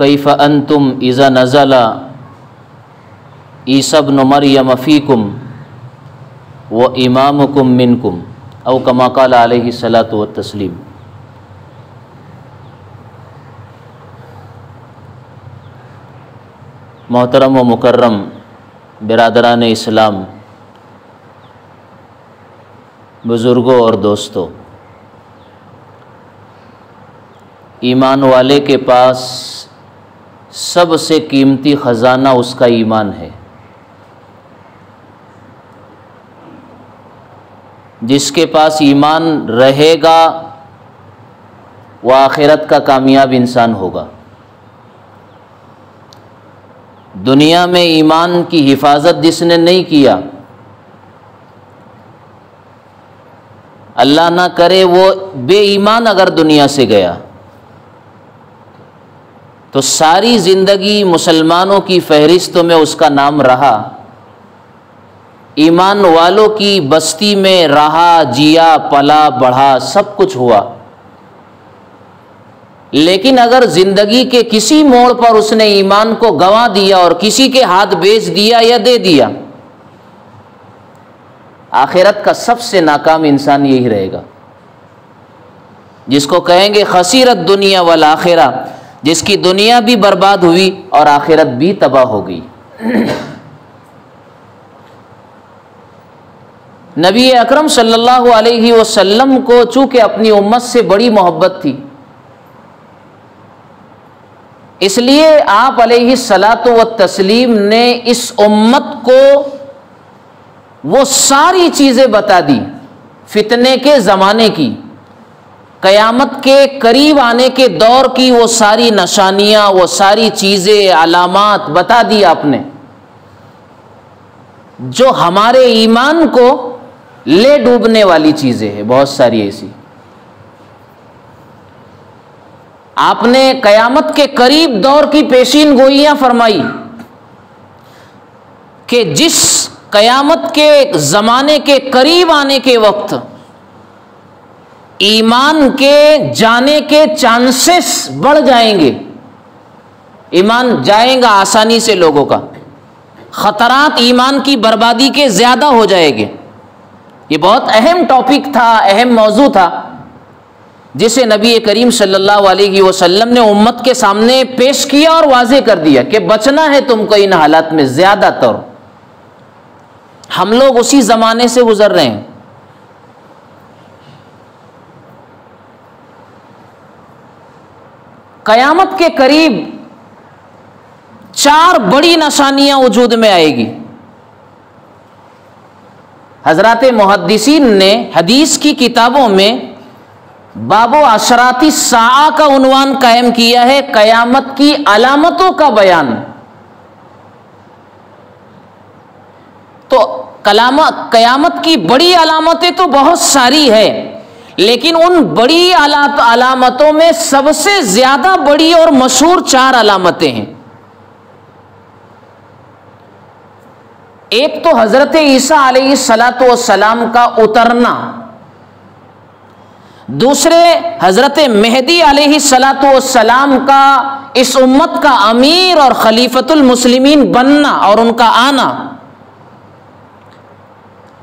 कैफ़ अंतुम इज़ा नज़ला ईसा इब्न मरियम फ़ीकुम व इमामुकुम मिनकुम औ कमा क़ाल अलैहि सलातु व तस्लीम। मोहतरम व मुकर्रम बिरादरान इस्लाम, बुज़ुर्गों और दोस्तों, ईमान वाले के पास सबसे कीमती ख़जाना उसका ईमान है। जिसके पास ईमान रहेगा वह आखिरत का कामयाब इंसान होगा। दुनिया में ईमान की हिफाजत जिसने नहीं किया, अल्लाह ना करे वो बेईमान अगर दुनिया से गया तो सारी ज़िंदगी मुसलमानों की फहरिस्तों में उसका नाम रहा, ईमान वालों की बस्ती में रहा, जिया, पला, बढ़ा, सब कुछ हुआ। लेकिन अगर ज़िंदगी के किसी मोड़ पर उसने ईमान को गंवा दिया और किसी के हाथ बेच दिया या दे दिया, आखिरत का सबसे नाकाम इंसान यही रहेगा, जिसको कहेंगे खसीरत दुनिया वल आखिरा, जिसकी दुनिया भी बर्बाद हुई और आखिरत भी तबाह हो गई। नबी अकरम सल्लल्लाहु अलैहि वसल्लम को चूँकि अपनी उम्मत से बड़ी मोहब्बत थी, इसलिए आप अलैहि सलातो व तस्लीम ने इस उम्मत को वो सारी चीज़ें बता दी, फितने के ज़माने की, क़यामत के करीब आने के दौर की वो सारी निशानियाँ, वो सारी चीज़ें, अलामात बता दी आपने, जो हमारे ईमान को ले डूबने वाली चीज़ें हैं। बहुत सारी ऐसी आपने क़यामत के करीब दौर की पेशीन गोइयाँ फरमाई कि जिस क़यामत के ज़माने के करीब आने के वक्त ईमान के जाने के चांसेस बढ़ जाएंगे, ईमान जाएगा आसानी से लोगों का, ख़तरात ईमान की बर्बादी के ज़्यादा हो जाएंगे। ये बहुत अहम टॉपिक था, अहम मौजू था, जिसे नबी करीम सल्लल्लाहु अलैहि वसल्लम ने उम्मत के सामने पेश किया और वाज़े कर दिया कि बचना है तुमको इन हालात में। ज़्यादातर हम लोग उसी ज़माने से गुज़र रहे हैं। क़यामत के करीब 4 बड़ी निशानियां वजूद में आएगी। हज़रात मुहद्दिसीन ने हदीस की किताबों में बाबो अशराती साआ का उन्वान कायम किया है, क़यामत की अलामतों का बयान। तो क़यामत की बड़ी अलामतें तो बहुत सारी है, लेकिन उन बड़ी अलामतों में सबसे ज़्यादा बड़ी और मशहूर 4 अलामतें हैं। एक तो हज़रत ईसा अलैहिस्सलातु वस्सलाम का उतरना, दूसरे हजरत मेहदी अलैहिस्सलातु वस्सलाम का इस उम्मत का अमीर और खलीफतुल मुस्लिमीन बनना और उनका आना।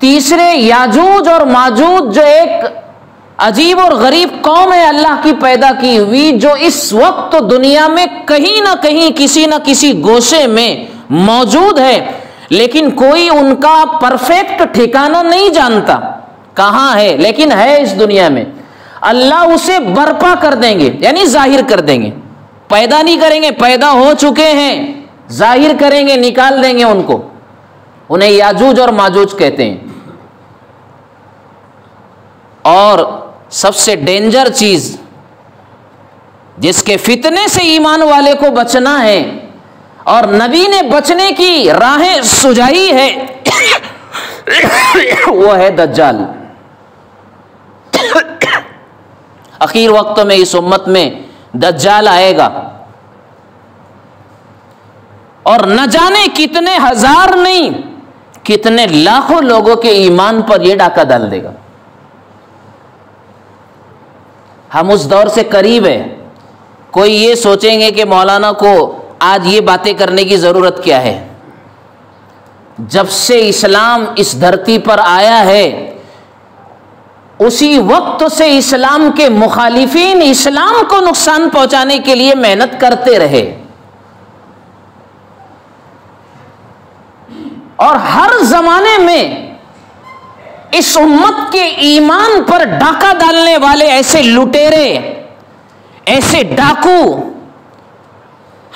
तीसरे याजूज और माजूज जो एक अजीब और गरीब कौम है अल्लाह की पैदा की हुई, जो इस वक्त दुनिया में कहीं ना कहीं किसी ना किसी गोशे में मौजूद है, लेकिन कोई उनका परफेक्ट ठिकाना नहीं जानता कहां है, लेकिन है इस दुनिया में। अल्लाह उसे बर्पा कर देंगे, यानी जाहिर कर देंगे। पैदा नहीं करेंगे, पैदा हो चुके हैं, जाहिर करेंगे, निकाल देंगे उनको। उन्हें याजूज और माजूज कहते हैं। और सबसे डेंजर चीज जिसके फितने से ईमान वाले को बचना है और नबी ने बचने की राहें सुझाई है वो है दज्जाल। आखिर वक्त में इस उम्मत में दज्जाल आएगा और न जाने कितने हजार नहीं कितने लाखों लोगों के ईमान पर यह डाका डाल देगा। हम उस दौर से करीब है। कोई ये सोचेंगे कि मौलाना को आज ये बातें करने की जरूरत क्या है। जब से इस्लाम इस धरती पर आया है उसी वक्त से इस्लाम के मुखालिफिन इस्लाम को नुकसान पहुंचाने के लिए मेहनत करते रहे और हर जमाने में इस उम्मत के ईमान पर डाका डालने वाले ऐसे लुटेरे, ऐसे डाकू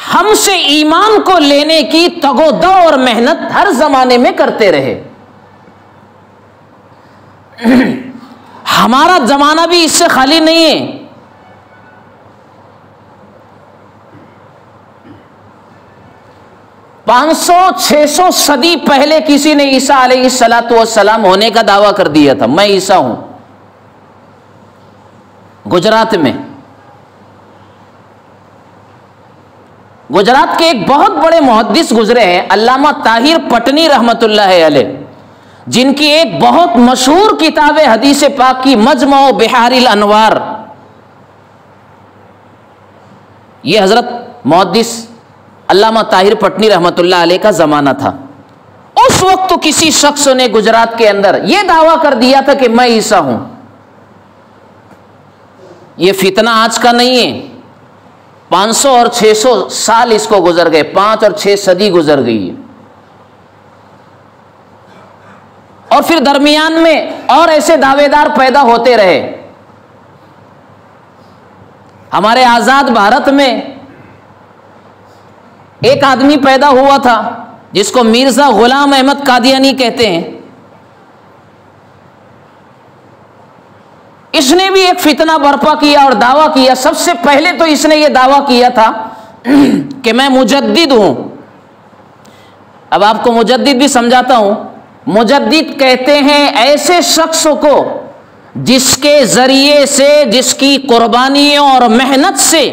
हमसे ईमान को लेने की तगोदो और मेहनत हर जमाने में करते रहे। हमारा जमाना भी इससे खाली नहीं है। पांच सौ 600 सदी पहले किसी ने ईसा अलैहिस्सलातु वस्सलाम होने का दावा कर दिया था, मैं ईसा हूं। गुजरात में, गुजरात के एक बहुत बड़े मुहद्दिस गुजरे हैं अल्लामा ताहिर पटनी रहमतुल्लाह अलैह, जिनकी एक बहुत मशहूर किताब है हदीस पाक की मजमू बिहारिल अनवार। यह हजरत मुहद्दिस अल्लामा ताहिर पटनी रहमतुल्लाह अलैह का जमाना था। उस वक्त तो किसी शख्स ने गुजरात के अंदर यह दावा कर दिया था कि मैं ईसा हूं। यह फितना आज का नहीं है। 500 और 600 साल इसको गुजर गए, 5 और 6 सदी गुजर गई है। और फिर दरमियान में और ऐसे दावेदार पैदा होते रहे। हमारे आजाद भारत में एक आदमी पैदा हुआ था जिसको मिर्जा गुलाम अहमद कादियानी कहते हैं। इसने भी एक फितना बर्पा किया और दावा किया। सबसे पहले तो इसने यह दावा किया था कि मैं मुजद्दिद हूं। अब आपको मुजद्दिद भी समझाता हूं। मुजद्दिद कहते हैं ऐसे शख्स को जिसके जरिए से, जिसकी कुर्बानियों और मेहनत से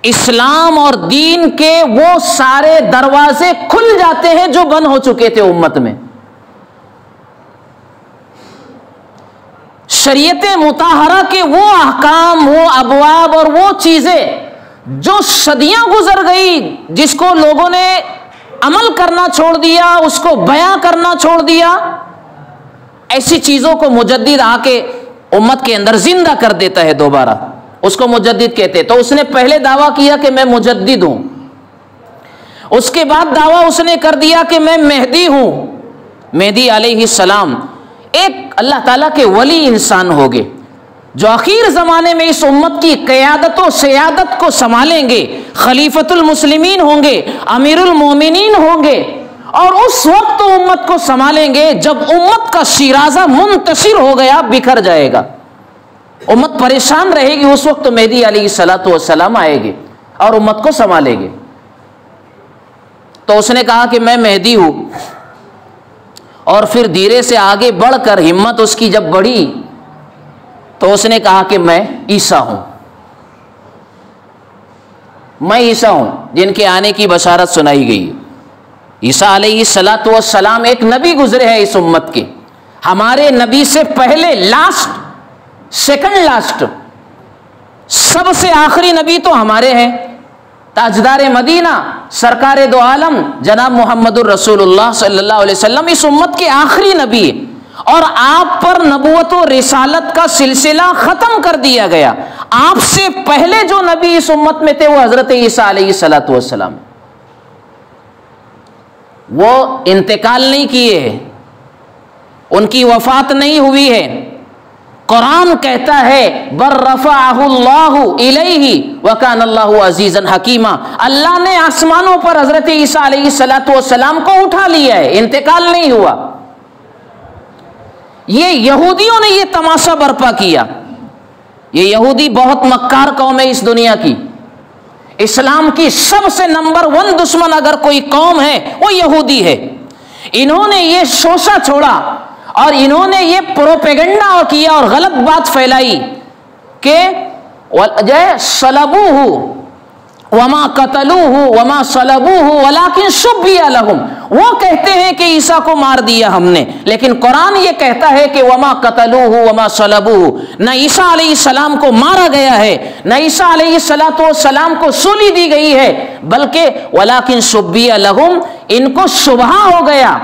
इस्लाम और दीन के वो सारे दरवाजे खुल जाते हैं जो बंद हो चुके थे उम्मत में। शरीयत मुताहरा के वो अहकाम, वो अबवाब और वो चीजें जो सदियां गुजर गई, जिसको लोगों ने अमल करना छोड़ दिया, उसको बयां करना छोड़ दिया, ऐसी चीजों को मुजद्दिद आके उम्मत के अंदर जिंदा कर देता है दोबारा, उसको मुजद्दिद कहते हैं। तो उसने पहले दावा किया कि मैं मुजद्दिद हूं। उसके बाद दावा उसने कर दिया कि मैं मेहदी हूं। मेहदी अलैहिस्सलाम एक अल्लाह ताला के वली इंसान होंगे जो आखिर जमाने में इस उम्मत की क़यादत और सियादत को संभालेंगे, खलीफतुल मुस्लिमीन होंगे, अमीरुल मोमिनीन होंगे और उस वक्त तो उम्मत को संभालेंगे जब उम्मत का शिराजा मुंतशिर हो गया, बिखर जाएगा, उम्मत परेशान रहेगी। उस वक्त तो मेहदी अलैहिस्सलातु वस्सलाम आएंगे और उम्मत को संभालेंगे। तो उसने कहा कि मैं मेहदी हूं और फिर धीरे से आगे बढ़कर हिम्मत उसकी जब बढ़ी तो उसने कहा कि मैं ईसा हूं। मैं ईसा हूं जिनके आने की बशारत सुनाई गई। ईसा अलैहिस्सलातु वस्सलाम एक नबी गुजरे हैं इस उम्मत के। हमारे नबी से पहले लास्ट सेकंड लास्ट, सबसे आखिरी नबी तो हमारे हैं, ताजदार मदीना सरकार दो आलम जनाब मोहम्मदुर रसूलुल्लाह सल्लल्लाहु अलैहि वसल्लम इस उम्मत के आखिरी नबी है, और आप पर नबूवत और रिसालत का सिलसिला खत्म कर दिया गया। आपसे पहले जो नबी इस उम्मत में थे वो हजरत ईसा अलैहिस्सलातु वस्सलाम, वो इंतकाल नहीं किए हैं, उनकी वफात नहीं हुई है। कुरान कहता है बर रफ़अहुल्लाहु इलैहि व कानल्लाहु अज़ीज़न हकीमा, अल्लाह ने आसमानों पर हजरत ईसा अलैहिस्सलातु वस्सलाम को उठा लिया है, इंतकाल नहीं हुआ। ये यहूदियों ने ये तमाशा बर्पा किया। ये यहूदी बहुत मक्कार कौम है इस दुनिया की। इस्लाम की सबसे नंबर 1 दुश्मन अगर कोई कौम है वो यहूदी है। इन्होंने ये शोषा छोड़ा और इन्होंने ये प्रोपेगेंडा किया और गलत बात फैलाई कि जय सलबूहु वमा कतलूहु वमा सलबूहु वलाकिन शुब्बिया लहुम। वो कहते हैं कि ईसा को मार दिया हमने, लेकिन कुरान ये कहता है कि वमा कतलूहु वमा सलबूहु, न ईसा अलैहिस्सलाम को मारा गया है, न ईसा अलैहिस्सलाम को सूली दी गई है, बल्कि वलाकिन शुब्बिया लहुम, इनको शुबहा हो गया,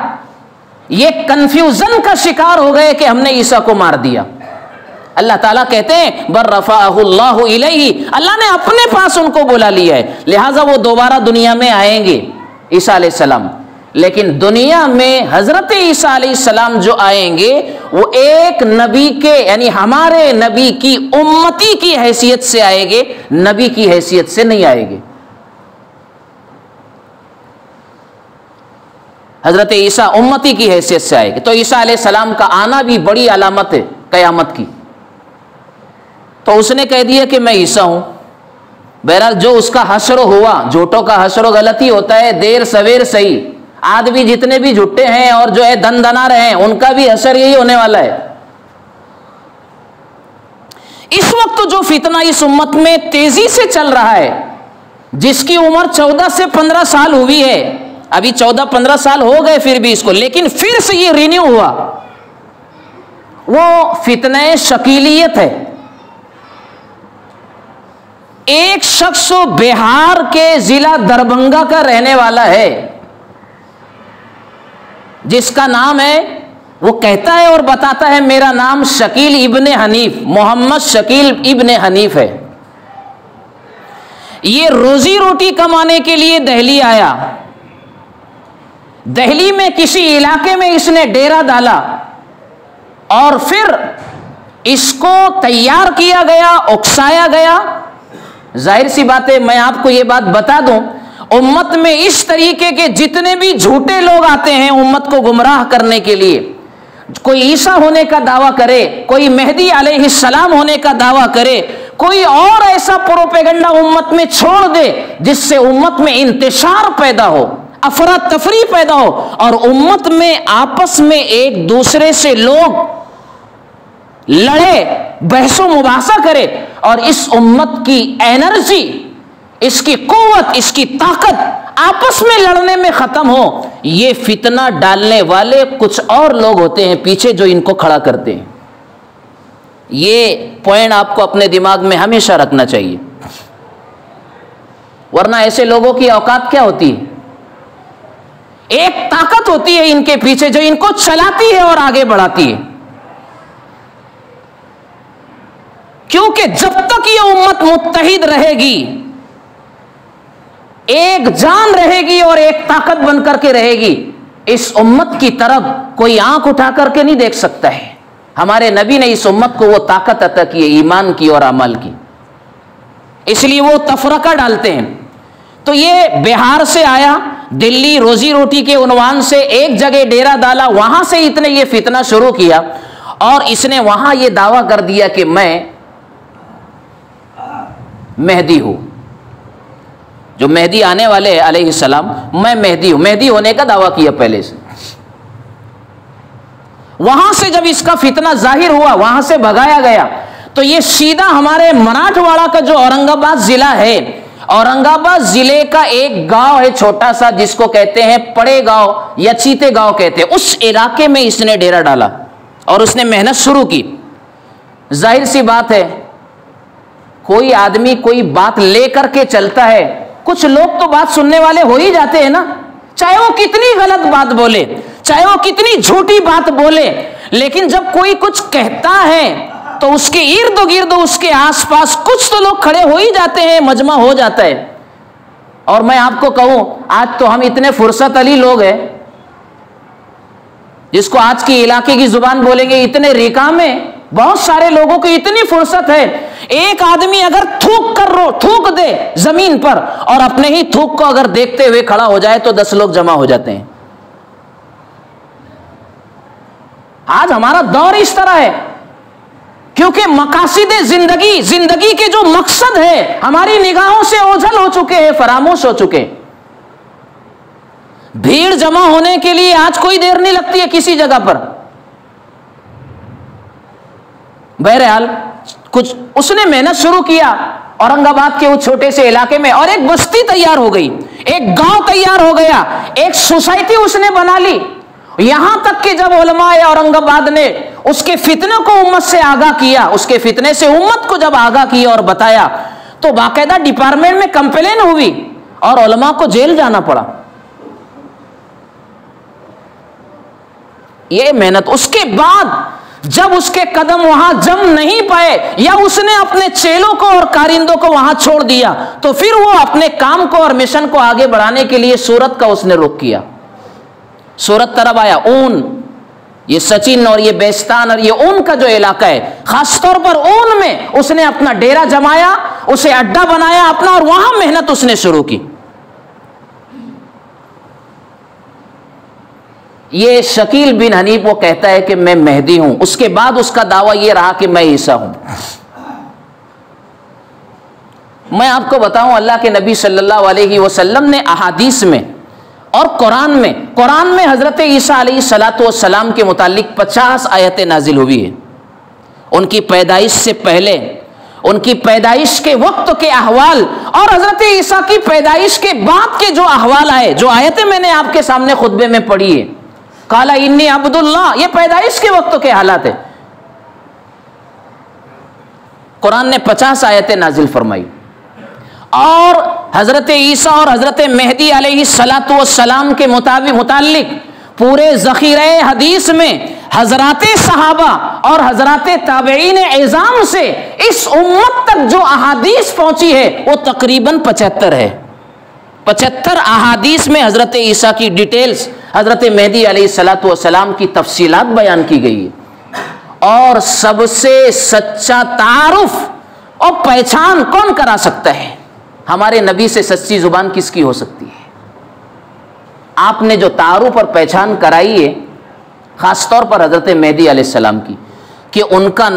ये कंफ्यूजन का शिकार हो गए कि हमने ईसा को मार दिया। अल्लाह ताला कहते हैं बर रफ़अहुल्लाहु इलैहि, अल्लाह ने अपने पास उनको बुला लिया है, लिहाजा वो दोबारा दुनिया में आएंगे ईसा अलैहिस्सलाम। लेकिन दुनिया में हजरत ईसा अलैहिस्सलाम जो आएंगे वो एक नबी के यानी हमारे नबी की उम्मती की हैसियत से आएंगे, नबी की हैसियत से नहीं आएंगे। हजरत ईसा उम्मती की हैसियत से आएंगे। तो ईसा अलैहिस्सलाम का आना भी बड़ी अलामत है कयामत की। तो उसने कह दिया कि मैं ईसा हूं। बहरहाल जो उसका हश्र हुआ, झूठों का हश्र गलती होता है, देर सवेर सही। आदमी जितने भी झूठे हैं और जो है दन दना रहे हैं, उनका भी हश्र यही होने वाला है। इस वक्त जो फितना इस उम्मत में तेजी से चल रहा है, जिसकी उम्र 14 से 15 साल हुई है, अभी 14-15 साल हो गए फिर भी इसको, लेकिन फिर से ये रिन्यू हुआ, वो फितने शकीलियत है। एक शख्स बिहार के जिला दरभंगा का रहने वाला है, जिसका नाम है, वो कहता है और बताता है मेरा नाम शकील इब्ने हनीफ, मोहम्मद शकील इब्ने हनीफ है। ये रोजी रोटी कमाने के लिए दिल्ली आया। दिल्ली में किसी इलाके में इसने डेरा डाला और फिर इसको तैयार किया गया, उकसाया गया। जाहिर सी बात है, मैं आपको ये बात बता दूं, उम्मत में इस तरीके के जितने भी झूठे लोग आते हैं उम्मत को गुमराह करने के लिए, कोई ईसा होने का दावा करे, कोई मेहदी अलैहिस्सलाम होने का दावा करे, कोई और ऐसा प्रोपेगेंडा उम्मत में छोड़ दे जिससे उम्मत में इंतशार पैदा हो, अफरा तफरी पैदा हो और उम्मत में आपस में एक दूसरे से लोग लड़े, बहसो मुबासा करे और इस उम्मत की एनर्जी, इसकी कुव्वत, इसकी ताकत आपस में लड़ने में खत्म हो। ये फितना डालने वाले कुछ और लोग होते हैं पीछे जो इनको खड़ा करते हैं। ये पॉइंट आपको अपने दिमाग में हमेशा रखना चाहिए, वरना ऐसे लोगों की औकात क्या होती है? एक ताकत होती है इनके पीछे जो इनको चलाती है और आगे बढ़ाती है। क्योंकि जब तक ये उम्मत मुत्तहिद रहेगी, एक जान रहेगी और एक ताकत बनकर के रहेगी, इस उम्मत की तरफ कोई आंख उठा करके नहीं देख सकता है। हमारे नबी ने इस उम्मत को वो ताकत अता की है, ईमान की और अमल की, इसलिए वो तफरका डालते हैं। तो ये बिहार से आया, दिल्ली रोजी रोटी के उन्वान से एक जगह डेरा डाला, वहां से इतने ये फितना शुरू किया और इसने वहां ये दावा कर दिया कि मैं मेहदी हूं, जो मेहदी आने वाले हैं अलैहिस्सलाम, मैं मेहदी हूं, मेहदी होने का दावा किया पहले से। वहां से जब इसका फितना जाहिर हुआ, वहां से भगाया गया, तो ये सीधा हमारे मराठवाड़ा का जो औरंगाबाद जिला है, औरंगाबाद जिले का एक गांव है छोटा सा, जिसको कहते हैं पड़े गांव या चीते गांव कहते हैं, उस इलाके में इसने डेरा डाला और उसने मेहनत शुरू की। जाहिर सी बात है, कोई आदमी कोई बात लेकर के चलता है, कुछ लोग तो बात सुनने वाले हो ही जाते हैं ना, चाहे वो कितनी गलत बात बोले, चाहे वो कितनी झूठी बात बोले, लेकिन जब कोई कुछ कहता है तो उसके इर्द गिर्द, उसके आसपास कुछ तो लोग खड़े हो ही जाते हैं, मजमा हो जाता है। और मैं आपको कहूं, आज तो हम इतने फुर्सत अली लोग हैं, जिसको आज की इलाके की जुबान बोलेंगे, इतने रिकामे, बहुत सारे लोगों को इतनी फुर्सत है, एक आदमी अगर थूक दे जमीन पर और अपने ही थूक को अगर देखते हुए खड़ा हो जाए तो 10 लोग जमा हो जाते हैं। आज हमारा दौर इस तरह है, क्योंकि मकासिदे जिंदगी के जो मकसद है हमारी निगाहों से ओझल हो चुके हैं, फरामोश हो चुके हैं। भीड़ जमा होने के लिए आज कोई देर नहीं लगती है किसी जगह पर। बहरहाल कुछ उसने मेहनत शुरू किया औरंगाबाद के उस छोटे से इलाके में, और एक बस्ती तैयार हो गई, एक गांव तैयार हो गया, एक सोसाइटी उसने बना ली। यहां तक कि जब उलमाए औरंगाबाद ने उसके फितने को उम्मत से आगाह किया, उसके फितने से उम्मत को जब आगाह किया और बताया, तो बाकायदा डिपार्टमेंट में कंप्लेन हुई और उलमा को जेल जाना पड़ा। ये मेहनत, उसके बाद जब उसके कदम वहां जम नहीं पाए या उसने अपने चेलों को और कारिंदों को वहां छोड़ दिया, तो फिर वो अपने काम को और मिशन को आगे बढ़ाने के लिए सूरत का उसने रुख किया। सूरत तरफ आया, ऊन, ये सचिन और ये बेस्तान और ये ऊन का जो इलाका है, खासतौर पर ऊन में उसने अपना डेरा जमाया, उसे अड्डा बनाया अपना, और वहां मेहनत उसने शुरू की। ये शकील बिन हनीफ वो कहता है कि मैं मेहदी हूं, उसके बाद उसका दावा यह रहा कि मैं ईसा हूं। मैं आपको बताऊं, अल्लाह के नबी सल्लल्लाहु अलैहि वसल्लम ने अहादीस में और कुरान में हजरत ईसा अलैहिस्सलातु वस्सलाम के मुतालिक 50 आयतें नाजिल हुई है। उनकी पैदाइश से पहले, उनकी पैदाइश के वक्त के अहवाल और हजरत ईसा की पैदाइश के बाद के जो अहवाल आए, जो आयतें मैंने आपके सामने खुतबे में पढ़ी है, काला इन्नी अब्दुल्लाह, ये पैदाइश के वक्त के हालात है। कुरान ने 50 आयतें नाजिल फरमाई, और हजरत ईसा और हजरत मेहदी अलैहिस्सलातु वस्सलाम के मुतालिक पूरे ज़ख़ीरे हदीस में हजराते सहाबा और हजराते ताबईन एज़ाम से इस उम्मत तक जो अहादीस पहुंची है वो तकरीबन 75 है। 75 अहादीस में हजरत ईसा की डिटेल्स, हजरत मेहदी अलैहिस्सलातु वस्सलाम की तफसीलात बयान की गई है। और सबसे सच्चा तारुफ और पहचान कौन करा सकता है? हमारे नबी से सच्ची जुबान किसकी हो सकती है? आपने जो तारुफ और पहचान कराई है, खासतौर पर हजरत मेहदी अलैहिस्सलाम की, कि उनका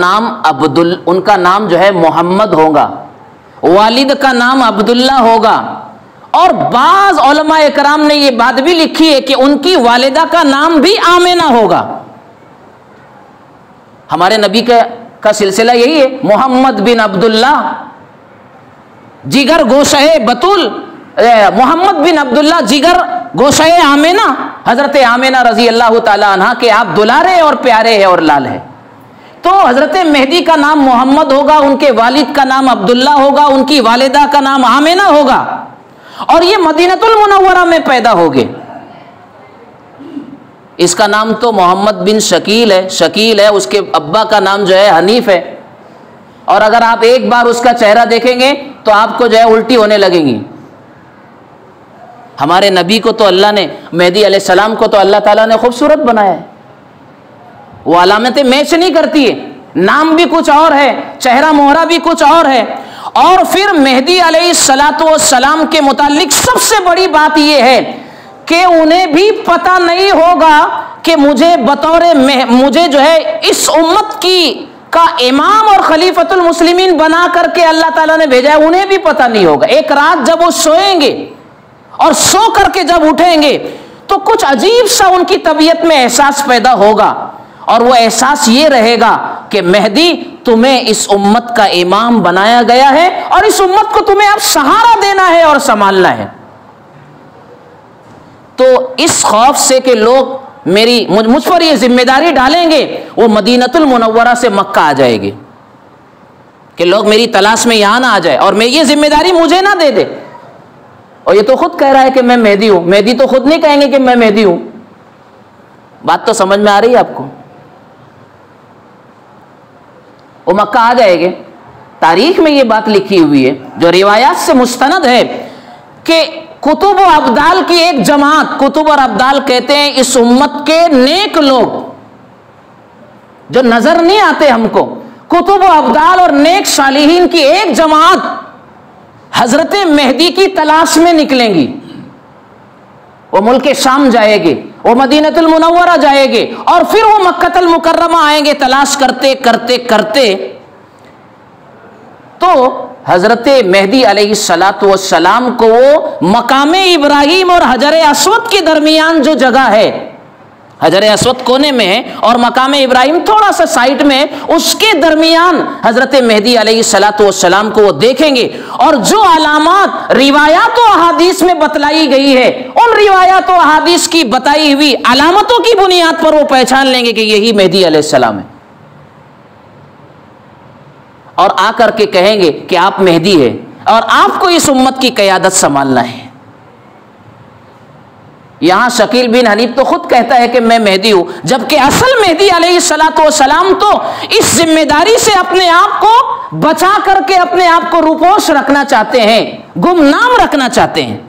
नाम जो है मोहम्मद होगा, वालिद का नाम अब्दुल्ला होगा, और बाज उलमाए कराम ने ये बात भी लिखी है कि उनकी वालिदा का नाम भी आमिना होगा। हमारे नबी का सिलसिला यही है, मोहम्मद बिन अब्दुल्ला जिगर गोशे बतुल, मोहम्मद बिन अब्दुल्ला जिगर गोशे आमिना, हजरत आमिना रजी अल्लाह ताला अन्हा के आप दुलारे और प्यारे हैं और लाल है। तो हजरत मेहदी का नाम मोहम्मद होगा, उनके वालिद का नाम अब्दुल्ला होगा, उनकी वालिदा का नाम आमिना होगा, और ये मदीनतुल मुनव्वरा में पैदा हो गए। इसका नाम तो मोहम्मद बिन शकील है, उसके अब्बा का नाम जो है हनीफ है। और अगर आप एक बार उसका चेहरा देखेंगे तो आपको जो है उल्टी होने लगेंगी। हमारे नबी को तो अल्लाह ने, मेहदी अलैहिस्सलाम को तो अल्लाह ताला ने खूबसूरत बनाया है, वो अलामतें मैच नहीं करती है, नाम भी कुछ और है, चेहरा मोहरा भी कुछ और है। और फिर मेहदी अलैहिस्सलातु वस्सलाम के मुतालिक सबसे बड़ी बात यह है कि उन्हें भी पता नहीं होगा कि मुझे जो है इस उम्मत का इमाम और खलीफतुल मुस्लिमीन बना करके अल्लाह ताला ने भेजा है, उन्हें भी पता नहीं होगा। एक रात जब वो सोएंगे और सो करके जब उठेंगे तो कुछ अजीब सा उनकी तबीयत में एहसास पैदा होगा, और वो एहसास ये रहेगा कि मेहदी तुम्हें इस उम्मत का इमाम बनाया गया है और इस उम्मत को तुम्हें अब सहारा देना है और संभालना है। तो इस खौफ से कि लोग मुझ पर ये जिम्मेदारी डालेंगे, वो मदीनतुल मुनव्वरा से मक्का आ जाएगी। कि लोग मेरी तलाश में यहां ना आ जाए और मैं ये जिम्मेदारी मुझे ना दे दे। और ये तो खुद कह रहा है कि मैं मेहदी हूं। मेहदी तो खुद नहीं कहेंगे कि मैं मेहदी हूं। बात तो समझ में आ रही है आपको? वो मक्का आ जाएंगे। तारीख में ये बात लिखी हुई है जो रिवायात से मुस्तनद है कि कुतुब और अब्दाल की एक जमात, कुतुब और अब्दाल कहते हैं इस उम्मत के नेक लोग जो नजर नहीं आते हमको, कुतुब और अब्दाल और नेक सालिहीन की एक जमात हजरत मेहदी की तलाश में निकलेंगी। वो मुल्क शाम जाएगी, वो मदीनतुल मुनव्वरा जाएंगे और फिर वो मक्कतुल मुकर्रमा आएंगे तलाश करते करते करते। तो हजरत मेहदी अलैहिस्सलातु वस्सलाम को वो मकामे इब्राहिम और हजर अस्वद के दरमियान जो जगह है, हजर अस्वद कोने में है और मकामे इब्राहिम थोड़ा सा साइड में, उसके दरमियान हजरत मेहदी अलैहिस्सलातु वस्सलाम को वो देखेंगे। और जो अलामात रिवायात और अहादीस में बतलाई गई है, उन रिवायात और अहादीस की बताई हुई अलामतों की बुनियाद पर वो पहचान लेंगे कि यही मेहदी अलैहिस्सलाम है और आकर के कहेंगे कि आप मेहदी है और आपको इस उम्मत की क़यादत संभालना है। यहां शकील बिन हनीफ तो खुद कहता है कि मैं मेहदी हूं, जबकि असल मेहदी अलैहिस्सलातु वस्सलाम तो इस जिम्मेदारी से अपने आप को बचा करके अपने आप को रुपोश रखना चाहते हैं, गुमनाम रखना चाहते हैं।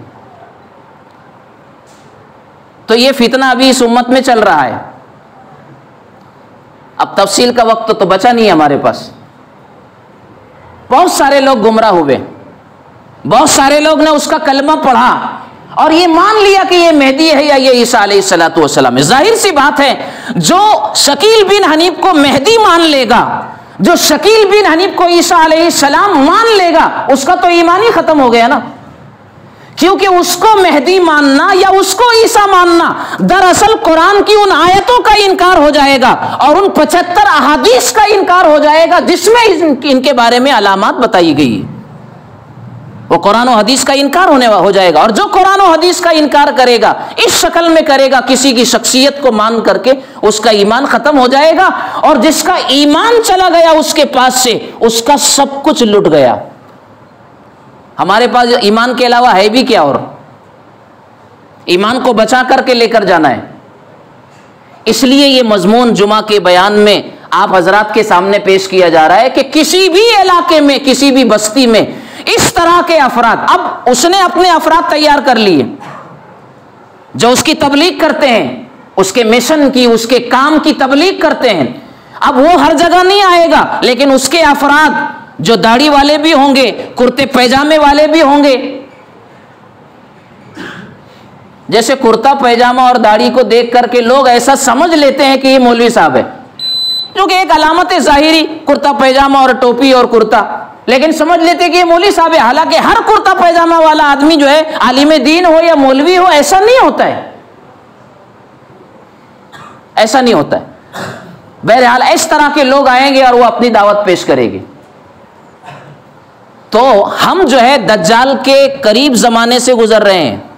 तो यह फितना अभी इस उम्मत में चल रहा है। अब तफसील का वक्त तो बचा नहीं है हमारे पास। बहुत सारे लोग गुमराह हुए, बहुत सारे लोग ने उसका कलमा पढ़ा और ये मान लिया कि ये मेहदी है या ये ईसा अलैहिस्सलातु वस्सलाम है। जाहिर सी बात है, जो शकील बिन हनीफ को मेहदी मान लेगा, जो शकील बिन हनीफ को ईसा अलैहिस्सलाम मान लेगा, उसका तो ईमान ही खत्म हो गया ना। क्योंकि उसको मेहदी मानना या उसको ईसा मानना दरअसल कुरान की उन आयतों का इनकार हो जाएगा और उन 75 अहादीस का इनकार हो जाएगा जिसमें इनके बारे में अलामात बताई गई है। वो कुरान और हदीस का इनकार हो जाएगा। और जो कुरान और हदीस का इनकार करेगा, इस शक्ल में करेगा, किसी की शख्सियत को मान करके, उसका ईमान खत्म हो जाएगा। और जिसका ईमान चला गया उसके पास से, उसका सब कुछ लुट गया। हमारे पास ईमान के अलावा है भी क्या? और ईमान को बचा करके लेकर जाना है। इसलिए ये मजमून जुमा के बयान में आप हजरात के सामने पेश किया जा रहा है कि किसी भी इलाके में, किसी भी बस्ती में इस तरह के अफराद, अब उसने अपने अफराद तैयार कर लिए जो उसकी तबलीग करते हैं, उसके मिशन की, उसके काम की तबलीग करते हैं। अब वो हर जगह नहीं आएगा, लेकिन उसके अफराद जो दाढ़ी वाले भी होंगे, कुर्ते पैजामे वाले भी होंगे। जैसे कुर्ता पैजामा और दाढ़ी को देख करके लोग ऐसा समझ लेते हैं कि ये मौलवी साहब है, क्योंकि एक अलामत है जाहिरी, कुर्ता पैजामा और टोपी और कुर्ता, लेकिन समझ लेते कि ये मौलवी साहब है। हालांकि हर कुर्ता पैजामा वाला आदमी जो है आलिम दीन हो या मौलवी हो, ऐसा नहीं होता है, ऐसा नहीं होता है। बहरहाल इस तरह के लोग आएंगे और वो अपनी दावत पेश करेंगे। तो हम जो है दज्जाल के करीब जमाने से गुजर रहे हैं।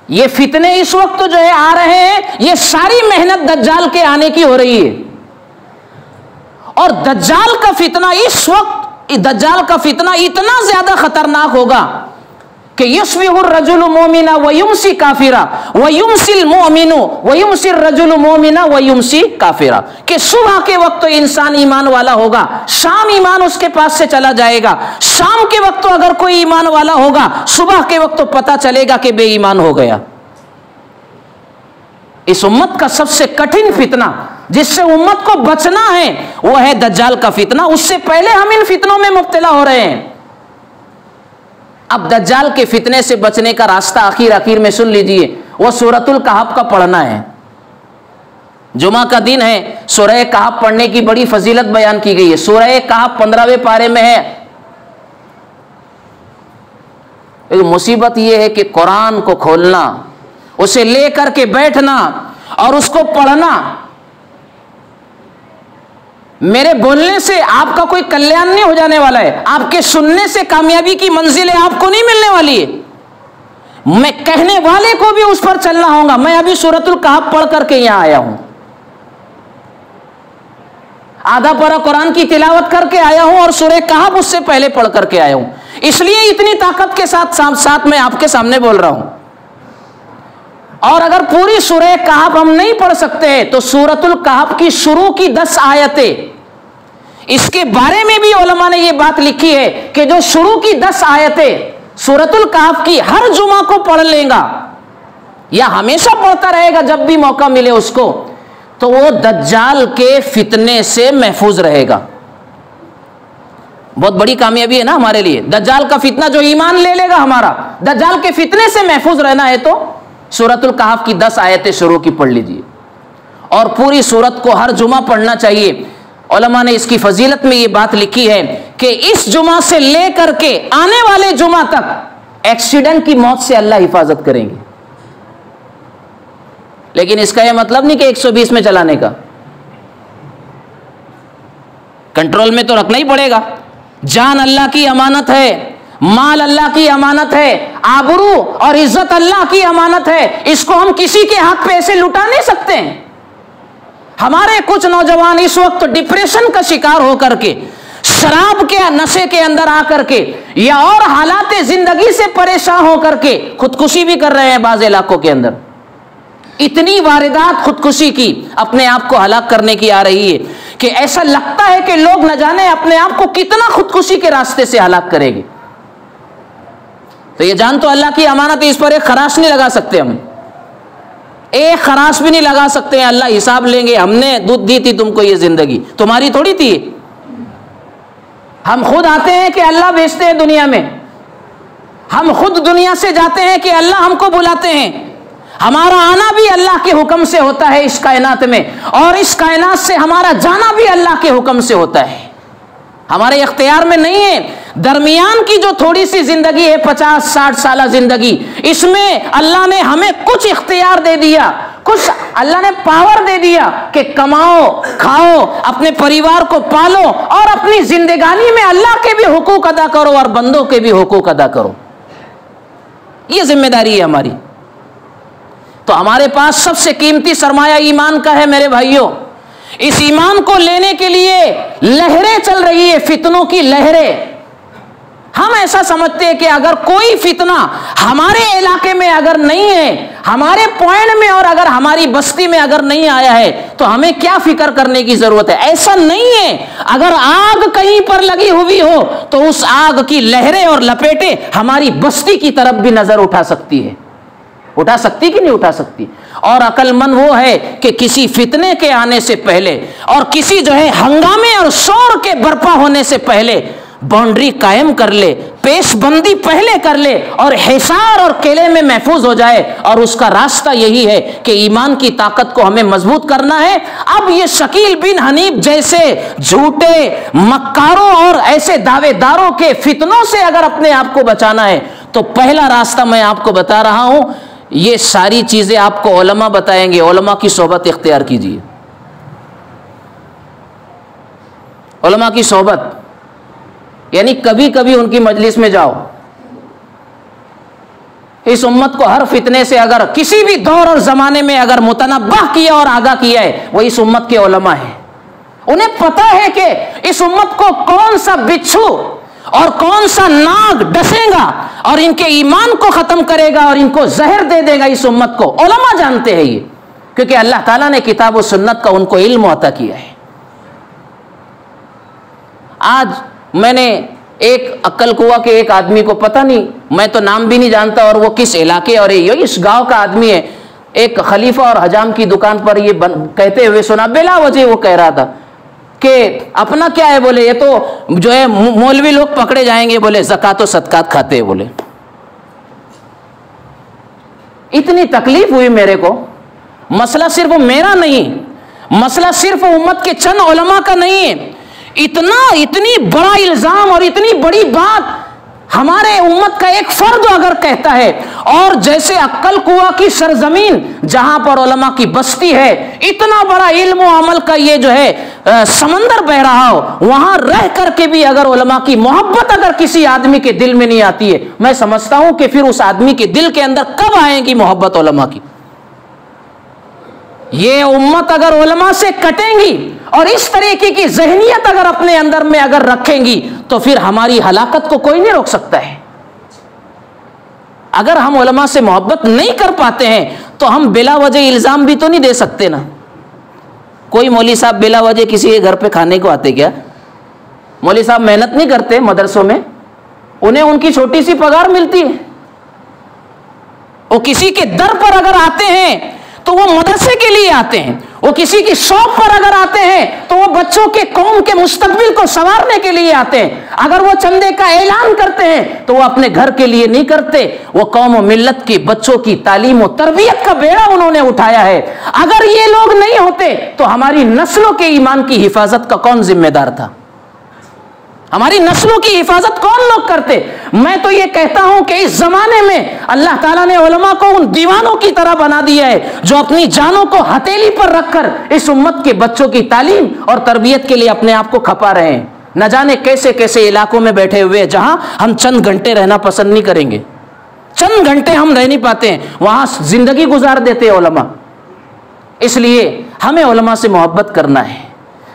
ये फितने इस वक्त जो है आ रहे हैं, ये सारी मेहनत दज्जाल के आने की हो रही है। और दज्जाल का फितना इस वक्त, दज्जाल का फितना इतना ज्यादा खतरनाक होगा कि युस्बिहुर रजुलु मोमिना व युमसी काफिरा व युमसिल मोमिनु व युमसिर रजुलु मोमिना व युमसी काफिरा, कि सुबह के वक्त तो इंसान ईमान वाला होगा, शाम ईमान उसके पास से चला जाएगा। शाम के वक्त तो अगर कोई ईमान वाला होगा, सुबह के वक्त तो पता चलेगा कि बेईमान हो गया। इस उम्मत का सबसे कठिन फितना जिससे उम्मत को बचना है वो है दज्जाल का फितना। उससे पहले हम इन फितनों में मुब्तला हो रहे हैं। अब दज्जाल के फितने से बचने का रास्ता आखिर में सुन लीजिए, वो सूरतुल कहफ का पढ़ना है। जुमा का दिन है, सूरह कहफ पढ़ने की बड़ी फजीलत बयान की गई है। सूरह कहफ 15वें पारे में है। मुसीबत यह है कि कुरान को खोलना, उसे लेकर के बैठना और उसको पढ़ना, मेरे बोलने से आपका कोई कल्याण नहीं हो जाने वाला है, आपके सुनने से कामयाबी की मंजिलें आपको नहीं मिलने वाली है। मैं कहने वाले को भी उस पर चलना होगा। मैं अभी सूरतुल कहफ पढ़ करके यहां आया हूं। आधा पारा कुरान की तिलावत करके आया हूं और सूरह कहफ उससे पहले पढ़ करके आया हूं, इसलिए इतनी ताकत के साथ मैं आपके सामने बोल रहा हूं। और अगर पूरी सूरह कहफ हम नहीं पढ़ सकते तो सूरतुल कहफ की शुरू की 10 आयतें, इसके बारे में भी उलमा ने यह बात लिखी है कि जो शुरू की 10 आयतें सूरतुल कहफ की हर जुमा को पढ़ लेगा या हमेशा पढ़ता रहेगा जब भी मौका मिले उसको, तो वो दज्जाल के फितने से महफूज रहेगा। बहुत बड़ी कामयाबी है ना हमारे लिए। दज्जाल का फितना जो ईमान ले लेगा हमारा, दज्जाल के फितने से महफूज रहना है तो सूरतुल कहफ की 10 आयतें शुरू की पढ़ लीजिए और पूरी सूरत को हर जुमा पढ़ना चाहिए। उलमा ने इसकी फजीलत में ये बात लिखी है कि इस जुमा से लेकर के आने वाले जुमा तक एक्सीडेंट की मौत से अल्लाह हिफाजत करेंगे। लेकिन इसका यह मतलब नहीं कि 120 में चलाने का, कंट्रोल में तो रखना ही पड़ेगा। जान अल्लाह की अमानत है, माल अल्लाह की अमानत है, आबरू और इज्जत अल्लाह की अमानत है, इसको हम किसी के हाथ पे ऐसे लुटा नहीं सकते हैं। हमारे कुछ नौजवान इस वक्त डिप्रेशन का शिकार होकर के, शराब के नशे के अंदर आकर के या और हालात जिंदगी से परेशान होकर के खुदकुशी भी कर रहे हैं। बाज इलाकों के अंदर इतनी वारदात खुदकुशी की अपने आप को हलाक करने की आ रही है कि ऐसा लगता है कि लोग न जाने अपने आप को कितना खुदकुशी के रास्ते से हलाक करेंगे। तो ये जान तो अल्लाह की अमानत है, इस पर एक खराश नहीं लगा सकते, हम एक खराश भी नहीं लगा सकते हैं। अल्लाह हिसाब लेंगे, हमने दूध दी थी तुमको, ये जिंदगी तुम्हारी थोड़ी थी। हम खुद आते हैं कि अल्लाह भेजते हैं दुनिया में, हम खुद दुनिया से जाते हैं कि अल्लाह हमको बुलाते हैं। हमारा आना भी अल्लाह के हुक्म से होता है इस कायनात में, और इस कायनात से हमारा जाना भी अल्लाह के हुक्म से होता है, हमारे इख्तियार में नहीं है। दरमियान की जो थोड़ी सी जिंदगी है 50-60 साल जिंदगी, इसमें अल्लाह ने हमें कुछ इख्तियार दे दिया, कुछ अल्लाह ने पावर दे दिया कि कमाओ, खाओ, अपने परिवार को पालो और अपनी जिंदगानी में अल्लाह के भी हुकूक अदा करो और बंदों के भी हुकूक अदा करो। ये जिम्मेदारी है हमारी। तो हमारे पास सबसे कीमती सरमाया ईमान का है मेरे भाइयों। इस ईमान को लेने के लिए लहरें चल रही है, फितनों की लहरें। हम ऐसा समझते हैं कि अगर कोई फितना हमारे इलाके में अगर नहीं है, हमारे पॉइंट में और अगर हमारी बस्ती में अगर नहीं आया है, तो हमें क्या फिक्र करने की जरूरत है। ऐसा नहीं है। अगर आग कहीं पर लगी हुई हो तो उस आग की लहरें और लपेटें हमारी बस्ती की तरफ भी नजर उठा सकती है। उठा सकती कि नहीं उठा सकती। और अक्लमंद वो है कि किसी फितने के आने से पहले और किसी जो है हंगामे और शोर के बर्पा होने से पहले बाउंड्री कायम कर ले, पेशबंदी पहले कर ले और हिसार और किले में महफूज हो जाए। और उसका रास्ता यही है कि ईमान की ताकत को हमें मजबूत करना है। अब ये शकील बिन हनीफ जैसे झूठे मक्कारों और ऐसे दावेदारों के फितनों से अगर अपने आप को बचाना है तो पहला रास्ता मैं आपको बता रहा हूं। ये सारी चीजें आपको उलमा बताएंगे, उलमा की सोहबत इख्तियार कीजिए। उलमा की सोहबत यानी कभी कभी उनकी मजलिस में जाओ। इस उम्मत को हर फितने से अगर किसी भी दौर और जमाने में अगर मुतनब्बह किया और आगाह किया है वो इस उम्मत के उलमा है। उन्हें पता है कि इस उम्मत को कौन सा बिच्छू और कौन सा नाग डसेगा और इनके ईमान को खत्म करेगा और इनको जहर दे देगा। इस उम्मत को उलमा जानते हैं ये, क्योंकि अल्लाह ताला ने किताब और सुन्नत का उनको इल्म अता किया है। आज मैंने एक अक्कल कुआ के एक आदमी को, पता नहीं, मैं तो नाम भी नहीं जानता और वो किस इलाके और ये इस गांव का आदमी है, एक खलीफा और हजाम की दुकान पर ये कहते हुए सुना। बेला वजह वो कह रहा था कि अपना क्या है, बोले ये तो जो है मौलवी लोग पकड़े जाएंगे, बोले ज़कात और सदकात खाते हैं। बोले इतनी तकलीफ हुई मेरे को। मसला सिर्फ मेरा नहीं, मसला सिर्फ उम्मत के चंद उलमा का नहीं है। इतनी बड़ा इल्जाम और इतनी बड़ी बात हमारे उम्मत का एक फर्द अगर कहता है, और जैसे अक्कल कुआ की सरजमीन जहां पर उलमा की बस्ती है, इतना बड़ा इल्म और अमल का ये जो है समंदर बह रहा हो, वहां रह करके भी अगर उलमा की मोहब्बत अगर किसी आदमी के दिल में नहीं आती है, मैं समझता हूं कि फिर उस आदमी के दिल के अंदर कब आएगी मोहब्बत उलमा की। ये उम्मत अगर उलमा से कटेंगी और इस तरीके की ज़हनियत अगर अपने अंदर में अगर रखेंगी तो फिर हमारी हलाकत को कोई नहीं रोक सकता है। अगर हम उलमा से मोहब्बत नहीं कर पाते हैं तो हम बिला वजह इल्ज़ाम भी तो नहीं दे सकते ना। कोई मौली साहब बिला वजह किसी के घर पे खाने को आते क्या? मौली साहब मेहनत नहीं करते मदरसों में, उन्हें उनकी छोटी सी पगार मिलती है। वो किसी के दर पर अगर आते हैं तो वो मदरसे के लिए आते हैं, वो किसी की शॉप पर अगर आते हैं तो वो बच्चों के कौम के मुस्तकबिल को संवारने के लिए आते हैं। अगर वो चंदे का ऐलान करते हैं तो वो अपने घर के लिए नहीं करते, वो कौम और मिल्लत के बच्चों की तालीम और तरबियत का बेड़ा उन्होंने उठाया है। अगर ये लोग नहीं होते तो हमारी नस्लों के ईमान की हिफाजत का कौन जिम्मेदार था? हमारी नस्लों की हिफाजत कौन लोग करते? मैं तो ये कहता हूं कि इस जमाने में अल्लाह ताला ने उलमा को उन दीवानों की तरह बना दिया है जो अपनी जानों को हथेली पर रखकर इस उम्मत के बच्चों की तालीम और तरबियत के लिए अपने आप को खपा रहे हैं। न जाने कैसे कैसे इलाकों में बैठे हुए जहां हम चंद घंटे रहना पसंद नहीं करेंगे, चंद घंटे हम रह नहीं पाते हैं, वहां जिंदगी गुजार देते हैं उलमा। इसलिए हमें उलमा से मोहब्बत करना है,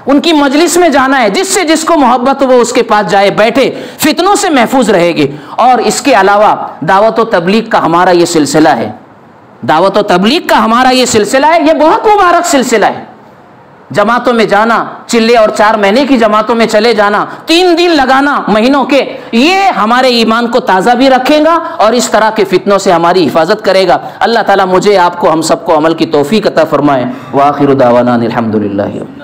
उनकी मजलिस में जाना है, जिससे जिसको मोहब्बत हो वो उसके पास जाए, बैठे, फितनों से महफूज रहेगी। और इसके अलावा दावत व तबलीग का हमारा ये सिलसिला है, दावत व तबलीग का हमारा ये सिलसिला है, ये बहुत मुबारक सिलसिला है। जमातों में जाना, चिल्ले और 4 महीने की जमातों में चले जाना, 3 दिन लगाना महीनों के, ये हमारे ईमान को ताज़ा भी रखेगा और इस तरह के फितनों से हमारी हिफाजत करेगा। अल्लाह ताला मुझे, आपको, हम सबको अमल की तौफीक अता फरमाए। व आखिरु दावाना अनिल हम्दुलिल्लाह।